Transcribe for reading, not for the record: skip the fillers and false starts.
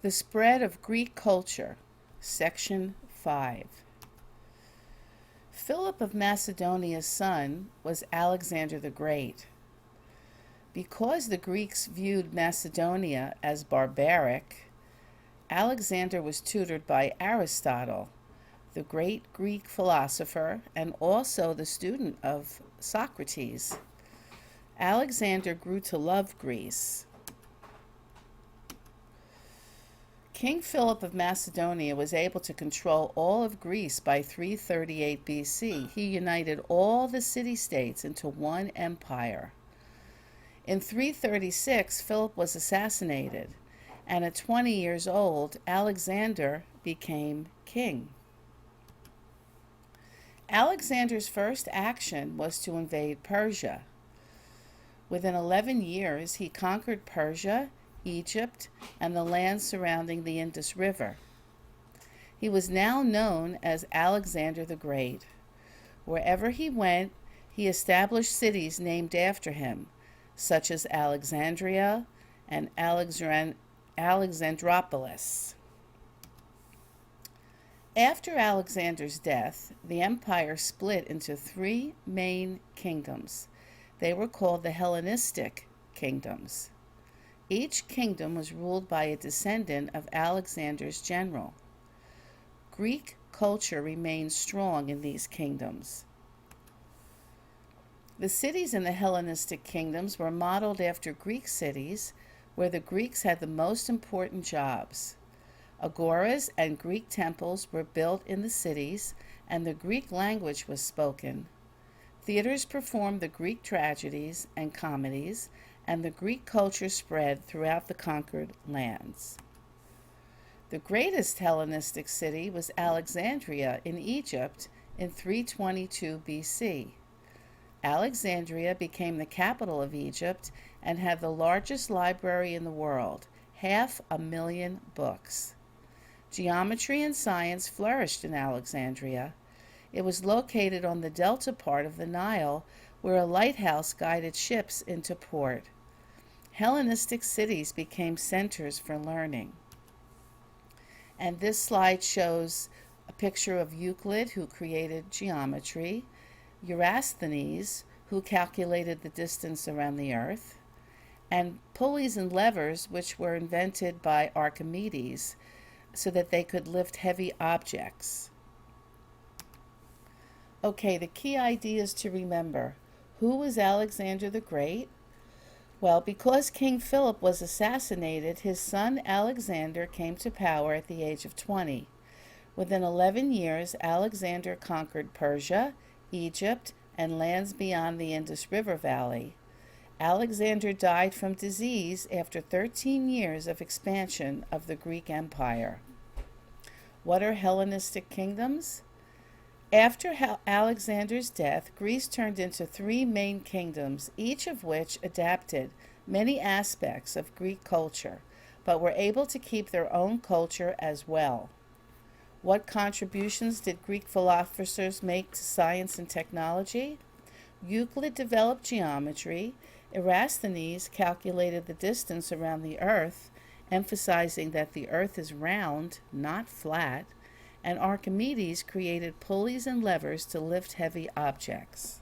The Spread of Greek Culture, Section 5. Philip of Macedonia's son was Alexander the Great. Because the Greeks viewed Macedonia as barbaric, Alexander was tutored by Aristotle, the great Greek philosopher and also the student of Socrates. Alexander grew to love Greece. King Philip of Macedonia was able to control all of Greece by 338 BC. He united all the city-states into one empire. In 336, Philip was assassinated, and at 20 years old, Alexander became king. Alexander's first action was to invade Persia. Within 11 years, he conquered Persia, Egypt, and the lands surrounding the Indus River. He was now known as Alexander the Great. Wherever he went, he established cities named after him, such as Alexandria and Alexandropolis. After Alexander's death, the empire split into three main kingdoms. They were called the Hellenistic kingdoms. Each kingdom was ruled by a descendant of Alexander's general. Greek culture remained strong in these kingdoms. The cities in the Hellenistic kingdoms were modeled after Greek cities, where the Greeks had the most important jobs. Agoras and Greek temples were built in the cities, and the Greek language was spoken. Theaters performed the Greek tragedies and comedies, and the Greek culture spread throughout the conquered lands. The greatest Hellenistic city was Alexandria in Egypt in 322 BC. Alexandria became the capital of Egypt and had the largest library in the world, 500,000 books. Geometry and science flourished in Alexandria. It was located on the delta part of the Nile, where a lighthouse guided ships into port. Hellenistic cities became centers for learning. And this slide shows a picture of Euclid, who created geometry, Eratosthenes, who calculated the distance around the Earth, and pulleys and levers, which were invented by Archimedes so that they could lift heavy objects. Okay, the key ideas to remember. Who was Alexander the Great? Well, because King Philip was assassinated, his son Alexander came to power at the age of 20. Within 11 years, Alexander conquered Persia, Egypt, and lands beyond the Indus River Valley. Alexander died from disease after 13 years of expansion of the Greek Empire. What are Hellenistic kingdoms? After Alexander's death, Greece turned into three main kingdoms, each of which adapted many aspects of Greek culture, but were able to keep their own culture as well. What contributions did Greek philosophers make to science and technology? Euclid developed geometry, Eratosthenes calculated the distance around the Earth, emphasizing that the Earth is round, not flat, and Archimedes created pulleys and levers to lift heavy objects.